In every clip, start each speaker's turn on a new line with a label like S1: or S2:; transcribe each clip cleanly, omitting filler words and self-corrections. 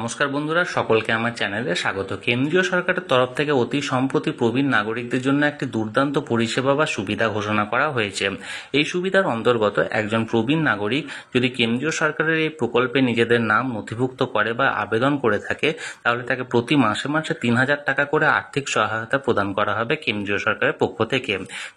S1: নমস্কার বন্ধুরা, সকলকে আমার চ্যানেলে স্বাগত। কেন্দ্রীয় সরকারের তরফ থেকে অতি সম্প্রতি প্রবীণ নাগরিকদের জন্য একটি দুর্দান্ত পরিষেবা বা সুবিধা ঘোষণা করা হয়েছে। এই সুবিধার অন্তর্গত একজন প্রবীণ নাগরিক যদি কেন্দ্রীয় সরকারের এই প্রকল্পে নিজেদের নাম নথিভুক্ত করে বা আবেদন করে থাকে, তাহলে তাকে প্রতি মাসে মাসে ৩,০০০ টাকা করে আর্থিক সহায়তা প্রদান করা হবে কেন্দ্রীয় সরকারের পক্ষ থেকে।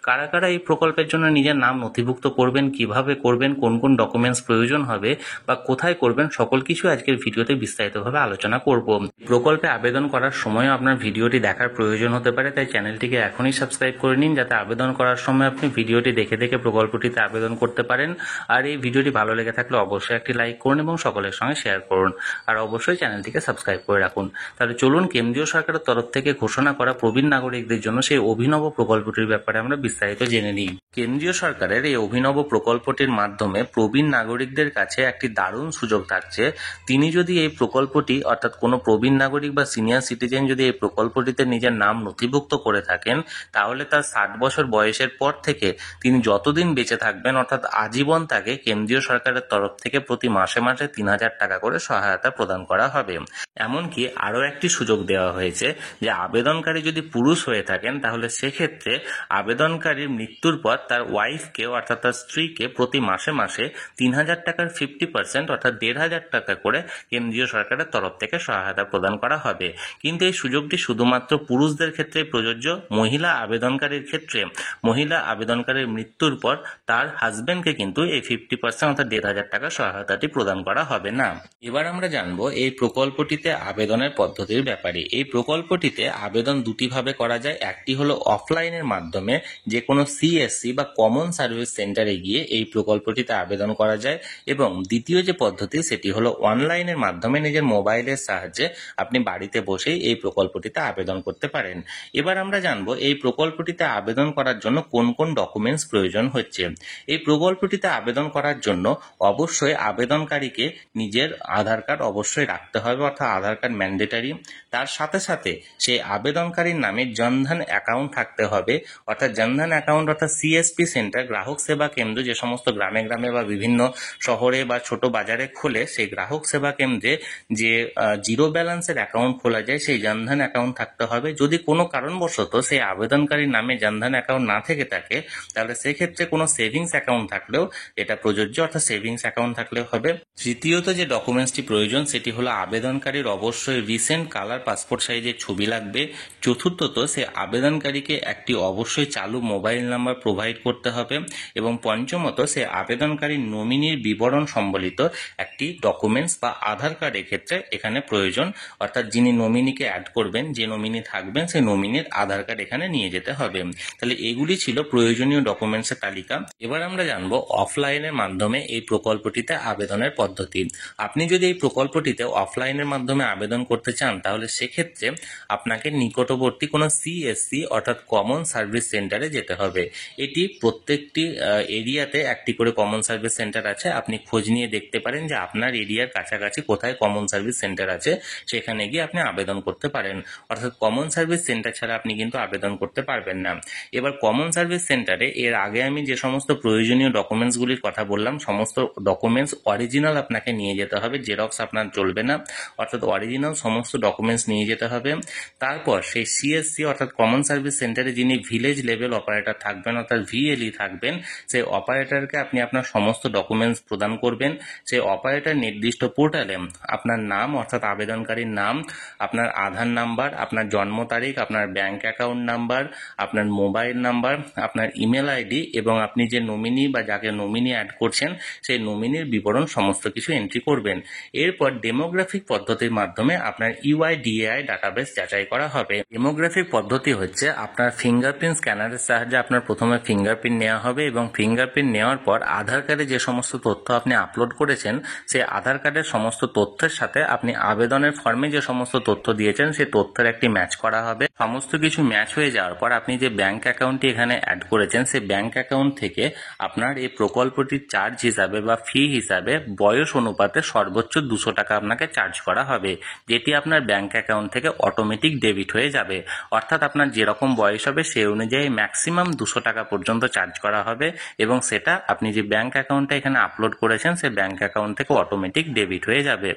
S1: কারা কারা এই প্রকল্পের জন্য নিজের নাম নথিভুক্ত করবেন, কিভাবে করবেন, কোন কোন ডকুমেন্টস প্রয়োজন হবে বা কোথায় করবেন, সকল কিছু আজকের ভিডিওতে বিস্তারিতভাবে আলোচনা করব। প্রকল্পে আবেদন করার সময় আপনার ভিডিওটি দেখার প্রয়োজন হতে পারে, তাই চ্যানেলটিকে এখনই সাবস্ক্রাইব করে নিন, যাতে আবেদন করার সময় আপনি ভিডিওটি দেখে দেখে প্রকল্পটিতে আবেদন করতে পারেন। আর এই ভিডিওটি ভালো লেগে থাকলে অবশ্যই একটি লাইক করুন এবং সকলের সঙ্গে শেয়ার করুন, আর অবশ্যই চ্যানেলটিকে সাবস্ক্রাইব করে রাখুন। তাহলে চলুন কেন্দ্রীয় সরকারের তরফ থেকে ঘোষণা করা প্রবীণ নাগরিকদের জন্য সেই অভিনব প্রকল্পটির ব্যাপারে আমরা বিস্তারিত জেনে নিই। কেন্দ্রীয় সরকারের এই অভিনব প্রকল্পটির মাধ্যমে প্রবীণ নাগরিকদের কাছে একটি দারুণ সুযোগ থাকছে। তিনি যদি এই প্রকল্পটি, অর্থাৎ কোনো প্রবীণ নাগরিক বা সিনিয়র সিটিজেন যদি এই প্রকল্পটিতে নিজের নাম নথিভুক্ত করে থাকেন, তাহলে তার ৬০ বছর বয়সের পর থেকে তিনি যতদিন বেঁচে থাকবেন, অর্থাৎ আজীবন তাকে কেন্দ্রীয় সরকারের তরফ থেকে প্রতি মাসে মাসে ৩,০০০ টাকা করে সহায়তা প্রদান করা হবে। এমনকি আরও একটি সুযোগ দেওয়া হয়েছে যে আবেদনকারী যদি পুরুষ হয়ে থাকেন, তাহলে সেক্ষেত্রে আবেদনকারীর মৃত্যুর পর তার ওয়াইফকে, অর্থাৎ তার স্ত্রীকে প্রতি মাসে মাসে ৩,০০০ টাকার ৫০%, অর্থাৎ ১,৫০০ টাকা করে কেন্দ্রীয় সরকারের তরফ থেকে সহায়তা প্রদান করা হবে। কিন্তু এই সুযোগটি শুধুমাত্র পুরুষদের ক্ষেত্রে প্রযোজ্য। মহিলা আবেদনকারীর ক্ষেত্রে মহিলা আবেদনকারীর মৃত্যুর পর তার হাজবেন্ডকে কিন্তু এই ৫০%, অর্থাৎ ১,৫০০ টাকা সহায়তাটি প্রদান করা হবে না। এবার আমরা জানবো এই প্রকল্পটিতে আবেদনের পদ্ধতির ব্যাপারে। এই প্রকল্পটিতে আবেদন দুটি ভাবে করা যায়। একটি হলো অফলাইনের মাধ্যমে, যে কোনো সিএসসি বা কমন সার্ভিস সেন্টারে গিয়ে এই প্রকল্পটিতে আবেদন করা যায়, এবং দ্বিতীয় যে পদ্ধতি সেটি হলো অনলাইনের মাধ্যমে নিজের মোবাইলের সাহায্যে আপনি বাড়িতে বসেই এই প্রকল্পটিতে আবেদন করতে পারেন। এবার আমরা জানবো এই প্রকল্পটিতে আবেদন করার জন্য কোন কোন ডকুমেন্টস প্রয়োজন হচ্ছে। এই প্রকল্পটিতে আবেদন করার জন্য অবশ্যই আবেদনকারীকে নিজের আধার কার্ড অবশ্যই রাখতে হবে, অর্থাৎ আধার কার্ড ম্যান্ডেটারি। তার সাথে সাথে সেই আবেদনকারীর নামে জনধন অ্যাকাউন্ট থাকতে হবে, অর্থাৎ জনধন অ্যাকাউন্ট, অর্থাৎ সিএসপি সেন্টার, গ্রাহক সেবা কেন্দ্র, যে সমস্ত গ্রামে গ্রামে বা বিভিন্ন শহরে বা ছোট বাজারে খোলে, সেই গ্রাহক সেবা কেন্দ্রে যে জিরো ব্যালেন্সের অ্যাকাউন্ট খোলা যায়, সেই জনধন অ্যাকাউন্ট থাকতে হবে। যদি কোনো কারণবশত সেই আবেদনকারীর নামে জনধন অ্যাকাউন্ট না থেকে থাকে, তাহলে সেক্ষেত্রে কোনো সেভিংস অ্যাকাউন্ট থাকলেও এটা প্রযোজ্য, অর্থাৎ সেভিংস অ্যাকাউন্ট থাকলেও হবে। তৃতীয়ত যে ডকুমেন্টসটি প্রয়োজন সেটি হলো আবেদনকারীর অবশ্যই রিসেন্ট কালার পাসপোর্ট সাইজের ছবি লাগবে। চতুর্থত, সে আবেদনকারীকে একটি অবশ্যই চালু মোবাইল নাম্বার প্রোভাইড করতে হবে। এবং পঞ্চমত, সে আবেদনকারী নমিনির বিবরণ সম্বলিত একটি ডকুমেন্টস বা আধার কার্ড এক্ষেত্রে এখানে প্রয়োজন, অর্থাৎ যিনি নমিনিকে অ্যাড করবেন, যে নমিনি থাকবেন, সেই নমিনির আধার কার্ড এখানে নিয়ে যেতে হবে। তাহলে এগুলি ছিল প্রয়োজনীয় ডকুমেন্টসের তালিকা। এবার আমরা জানবো অফলাইনের মাধ্যমে এই প্রকল্পটিতে আবেদনের পদ্ধতি। আপনি যদি এই প্রকল্পটিতে অফলাইনের মাধ্যমে আবেদন করতে চান, তাহলে সেক্ষেত্রে আপনাকে নিকটবর্তী কোনো সিএসসি, অর্থাৎ কমন সার্ভিস সেন্টারে যেতে হবে। এটি প্রত্যেকটি এরিয়াতে একটি করে কমন সার্ভিস সেন্টার আছে। আপনি খোঁজ নিয়ে দেখতে পারেন যে আপনার এরিয়ার কাছাকাছি কোথায় কমন সার্ভিস সেন্টার আছে, সেখানে গিয়ে আপনি আবেদন করতে পারেন। অর্থাৎ কমন সার্ভিস সেন্টার ছাড়া আপনি কিন্তু আবেদন করতে পারবেন না। এবার কমন সার্ভিস সেন্টারে এর আগে আমি যে সমস্ত প্রয়োজনীয় ডকুমেন্টসগুলির কথা বললাম, সমস্ত ডকুমেন্টস অরিজিনাল আপনাকে নিয়ে যেতে হবে, জেরক্স আপনার চলবে না, অর্থাৎ অরিজিনাল সমস্ত ডকুমেন্টস নিয়ে যেতে হবে। তারপর সেই সিএসসি, অর্থাৎ কমন সার্ভিস সেন্টারে যিনি ভিলেজ লেভেল অপারেটর থাকবেন, অর্থাৎ ভিএলই থাকবেন, সেই অপারেটরকে আপনি আপনার সমস্ত ডকুমেন্টস প্রদান করবেন। সেই অপারেটর নির্দিষ্ট পোর্টালে আপনার নাম, অর্থাৎ আবেদনকারীর নাম, আপনার আধার নাম্বার, আপনার জন্ম তারিখ, আপনার ব্যাংক অ্যাকাউন্ট নাম্বার, আপনার মোবাইল নাম্বার, আপনার ইমেল আইডি এবং আপনি যে নমিনি বা যাকে নমিনি অ্যাড করছেন সেই নমিনির বিবরণ সমস্ত কিছু এন্ট্রি করবেন। এরপর ডেমোগ্রাফিক পদ্ধতির মাধ্যমে আপনার ইউআইডিএআই ডাটাবেস যাচাই করা হবে। ডেমোগ্রাফিক পদ্ধতি হচ্ছে আপনার ফিঙ্গারপ্রিন্ট স্ক্যানারের সাহায্যে আপনার প্রথমে ফিঙ্গারপ্রিন্ট নেওয়া হবে, এবং ফিঙ্গারপ্রিন্ট নেওয়ার পর আধার কার্ডে যে সমস্ত তথ্য আপনি আপলোড করেছেন, সেই আধার কার্ডের সমস্ত তথ্যের সাথে আপনি আবেদনের ফর্মে যে সমস্ত তথ্য দিয়েছেন সেই তথ্যের একটি ম্যাচ করা হবে। সমস্ত কিছু ম্যাচ হয়ে যাওয়ার পর আপনি যে ব্যাংক অ্যাকাউন্টটি এখানে অ্যাড করেছেন, সেই ব্যাংক অ্যাকাউন্ট থেকে আপনার এই প্রকল্পটির চার্জ হিসাবে বা ফি হিসাবে বয়স অনুপাতে সর্বোচ্চ ২০০ টাকা আপনাকে চার্জ করা হবে, যেটি আপনার ব্যাংক অ্যাকাউন্ট থেকে অটোমেটিক ডেবিট হয়ে যাবে। অর্থাৎ আপনার যেরকম বয়স হবে সেই অনুযায়ী ম্যাক্সিমাম ২০০ টাকা পর্যন্ত চার্জ করা হবে, এবং সেটা আপনি যে ব্যাংক অ্যাকাউন্টটা এখানে আপলোড করেছেন সেই ব্যাংক অ্যাকাউন্ট থেকে অটোমেটিক ডেবিট হয়ে যাবে।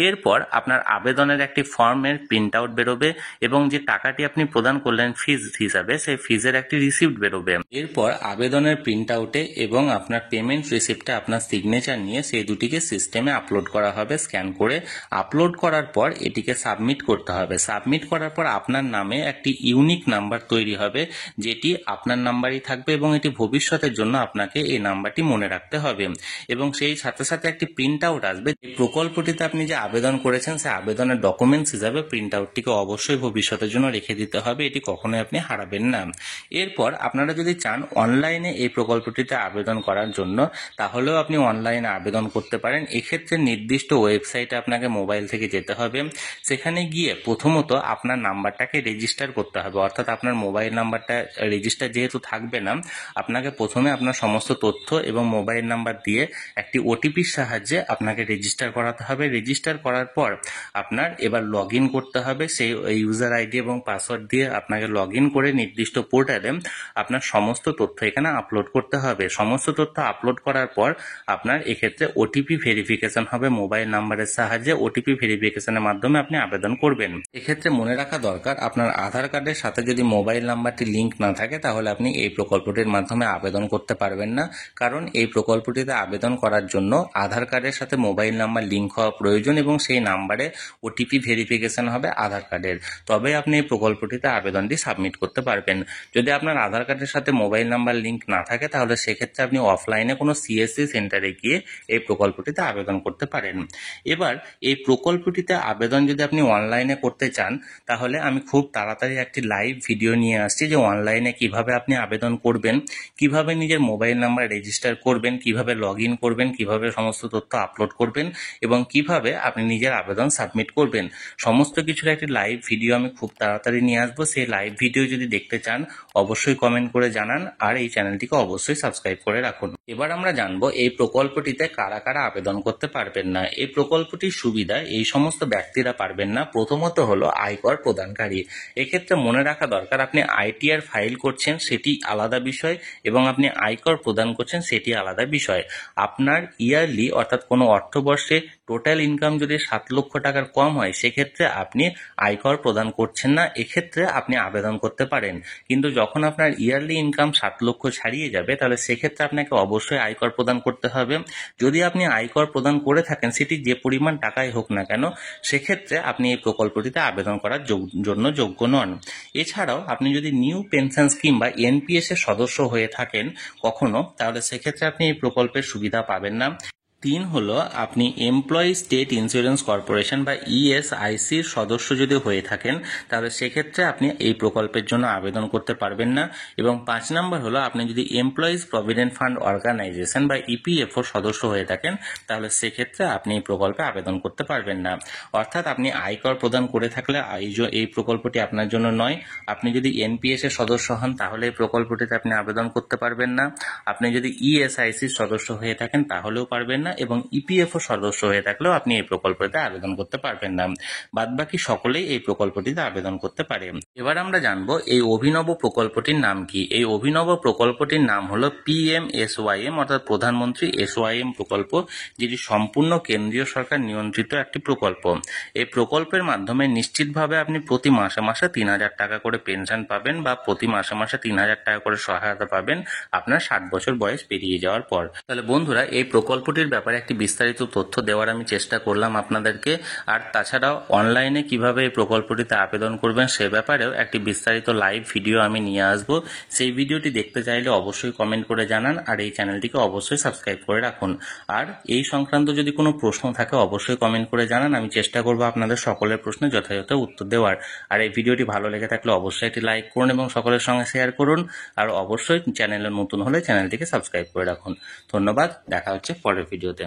S1: এর এরপর আপনার আবেদনের একটি ফর্মের প্রিন্ট আউট বেরোবে এবং যে টাকাটি আপনি প্রদান করলেন ফিজ হিসাবে সেই ফিজের একটি রিসিপ্ট বেরোবে। এরপর আবেদনের প্রিন্ট আউটে এবং আপনার পেমেন্ট রিসিপ্টে আপনার সিগনেচার নিয়ে সেই দুটিকে সিস্টেমে আপলোড করা হবে স্ক্যান করে। আপলোড করার পর এটিকে সাবমিট করতে হবে। সাবমিট করার পর আপনার নামে একটি ইউনিক নাম্বার তৈরি হবে, যেটি আপনার নাম্বারই থাকবে এবং এটি ভবিষ্যতের জন্য আপনাকে এই নাম্বারটি মনে রাখতে হবে। এবং সেই সাথে সাথে একটি প্রিন্ট আউট আসবে। এই প্রকল্পটিতে আপনি যে আবেদন করেছেন সেই আবেদনের ডকুমেন্টস হিসাবে প্রিন্ট আউটটিকে অবশ্যই ভবিষ্যতের জন্য রেখে দিতে হবে, এটি কখনোই আপনি হারাবেন না। এরপর আপনারা যদি চান অনলাইনে এই প্রকল্পটিতে আবেদন করার জন্য, তাহলেও আপনি অনলাইনে আবেদন করতে পারেন। এক্ষেত্রে নির্দিষ্ট ওয়েবসাইটে আপনাকে মোবাইল থেকে যেতে হবে। সেখানে গিয়ে প্রথমত আপনার নাম্বারটাকে রেজিস্টার করতে হবে, অর্থাৎ আপনার মোবাইল নাম্বারটা রেজিস্টার যেহেতু থাকবে না, আপনাকে প্রথমে আপনার সমস্ত তথ্য এবং মোবাইল নাম্বার দিয়ে একটি ওটিপির সাহায্যে আপনাকে রেজিস্টার করাতে হবে। রেজিস্টার করার পর আপনার এবার লগ ইন করতে হবে। সেই ইউজার আইডি এবং পাসওয়ার্ড দিয়ে আপনাকে লগ ইন করে নির্দিষ্ট পোর্টালে আপনার সমস্ত তথ্য এখানে আপলোড করতে হবে। সমস্ত তথ্য আপলোড করার পর আপনার এক্ষেত্রে ওটিপি ভেরিফিকেশন হবে মোবাইল নাম্বারের সাহায্যে। ওটিপি ভেরিফিকেশনের মাধ্যমে আপনি আবেদন করবেন। এক্ষেত্রে মনে রাখা দরকার, আপনার আধার কার্ডের সাথে যদি মোবাইল নাম্বারটি লিঙ্ক না থাকে তাহলে আপনি এই প্রকল্পটির মাধ্যমে আবেদন করতে পারবেন না। কারণ এই প্রকল্পটিতে আবেদন করার জন্য আধার কার্ডের সাথে মোবাইল নাম্বার লিঙ্ক হওয়া প্রয়োজন এবং সেই নাম্বারে ওটিপি ভেরিফিকেশন হবে আধার কার্ডের, তবে আপনি এই প্রকল্পটিতে আবেদনটি সাবমিট করতে পারবেন। যদি আপনার আধার কার্ডের সাথে মোবাইল নাম্বার লিঙ্ক না থাকে তাহলে সেক্ষেত্রে আপনি অফলাইনে কোনো সিএসসি সেন্টারে গিয়ে এই প্রকল্পটিতে আবেদন করতে পারেন। এবার এই প্রকল্পটিতে আবেদন যদি আপনি অনলাইনে করতে চান তাহলে আমি খুব তাড়াতাড়ি একটি লাইভ ভিডিও নিয়ে আসছি যে অনলাইনে কিভাবে আপনি আবেদন করবেন, কিভাবে নিজের মোবাইল নাম্বার রেজিস্টার করবেন, কিভাবে লগ ইন করবেন, কিভাবে সমস্ত তথ্য আপলোড করবেন এবং কিভাবে আপনি নিজের আবেদন সাবমিট করবেন। সমস্ত কিছুর একটি লাইভ ভিডিও আমি খুব তাড়াতাড়ি নিয়ে আসবো। সেই লাইভ ভিডিও যদি দেখতে চান অবশ্যই কমেন্ট করে জানান আর এই চ্যানেলটিকে অবশ্যই সাবস্ক্রাইব করে রাখুন। এবার আমরা জানবো এই প্রকল্পটিতে কারা কারা আবেদন করতে পারবেন না। এই প্রকল্পটির সুবিধা এই সমস্ত ব্যক্তিরা পারবেন না। প্রথমত হলো আয়কর প্রদানকারী। এক্ষেত্রে মনে রাখা দরকার, আপনি আইটিআর ফাইল করছেন সেটি আলাদা বিষয় এবং আপনি আয়কর প্রদান করছেন সেটি আলাদা বিষয়। আপনার ইয়ারলি অর্থাৎ কোনো অর্থবর্ষে টোটাল ইনকাম যদি 7 লক্ষ টাকার কম হয় সেক্ষেত্রে আপনি আয়কর প্রদান করছেন না, এক্ষেত্রে আপনি আবেদন করতে পারেন। কিন্তু যখন আপনার ইয়ারলি ইনকাম 7 লক্ষ ছাড়িয়ে যাবে তাহলে সেক্ষেত্রে আপনাকে অবশ্যই আয়কর প্রদান করতে হবে। যদি আপনি আয়কর প্রদান করে থাকেন সেটি যে পরিমাণ টাকাই হোক না কেন, সেক্ষেত্রে আপনি এই প্রকল্পটিতে আবেদন করার জন্য যোগ্য নন। এছাড়াও আপনি যদি নিউ পেনশন স্কিম বা এনপিএস এর সদস্য হয়ে থাকেন কখনো, তাহলে সেক্ষেত্রে আপনি এই প্রকল্পের সুবিধা পাবেন না। 3 হলো আপনি এমপ্লয়ি স্টেট ইন্স্যুরেন্স কর্পোরেশন বা ইএসআইসির সদস্য যদি হয়ে থাকেন তাহলে সেক্ষেত্রে আপনি এই প্রকল্পের জন্য আবেদন করতে পারবেন না। এবং 5 নম্বর হলো আপনি যদি এমপ্লয়িজ প্রভিডেন্ট ফান্ড অর্গানাইজেশন বা ইপিএফও সদস্য হয়ে থাকেন তাহলে সেক্ষেত্রে আপনি এই প্রকল্পে আবেদন করতে পারবেন না। অর্থাৎ আপনি আয়কর প্রদান করে থাকলে এই প্রকল্পটি আপনার জন্য নয়। আপনি যদি এনপিএস এর সদস্য হন তাহলে এই প্রকল্পটিতে আপনি আবেদন করতে পারবেন না। আপনি যদি ইএসআইসির সদস্য হয়ে থাকেন তাহলেও পারবেন না এবং ইপিএফও সদস্য হয়ে থাকলেও আপনি এই প্রকল্পটিতে আবেদন করতে পারবেন না। বাদবাকি সকলেই এই প্রকল্পটিতে আবেদন করতে পারে। এবার আমরা জানবো এই অভিনব প্রকল্পটির নাম কি। এই অভিনব প্রকল্পটির নাম হলো পিএমএসওয়াইএম অর্থাৎ প্রধানমন্ত্রী এসওয়াইএম প্রকল্প, যেটি সম্পূর্ণ কেন্দ্রীয় সরকার নিয়ন্ত্রিত একটি প্রকল্প। এই প্রকল্পের মাধ্যমে নিশ্চিতভাবে আপনি প্রতি মাসে মাসে 3000 টাকা করে পেনশন পাবেন বা প্রতি মাসে মাসে 3000 টাকা করে সহায়তা পাবেন আপনার 60 বছর বয়স পেরিয়ে যাওয়ার পর। তাহলে বন্ধুরা, এই প্রকল্পটির ব্যাপারে একটি বিস্তারিত তথ্য দেওয়ার আমি চেষ্টা করলাম আপনাদেরকে। আর তাছাড়াও অনলাইনে কিভাবে এই প্রকল্পটিতে আবেদন করবেন সে ব্যাপারেও একটি বিস্তারিত লাইভ ভিডিও আমি নিয়ে আসব। সেই ভিডিওটি দেখতে চাইলে অবশ্যই কমেন্ট করে জানান আর এই চ্যানেলটিকে অবশ্যই সাবস্ক্রাইব করে রাখুন। আর এই সংক্রান্ত যদি কোনো প্রশ্ন থাকে অবশ্যই কমেন্ট করে জানান, আমি চেষ্টা করব আপনাদের সকলের প্রশ্নের যথাযথ উত্তর দেওয়ার। আর এই ভিডিওটি ভালো লেগে থাকলে অবশ্যই একটি লাইক করুন এবং সকলের সঙ্গে শেয়ার করুন। আর অবশ্যই চ্যানেলে নতুন হলে চ্যানেলটিকে সাবস্ক্রাইব করে রাখুন। ধন্যবাদ, দেখা হচ্ছে পরের ভিডিওতে।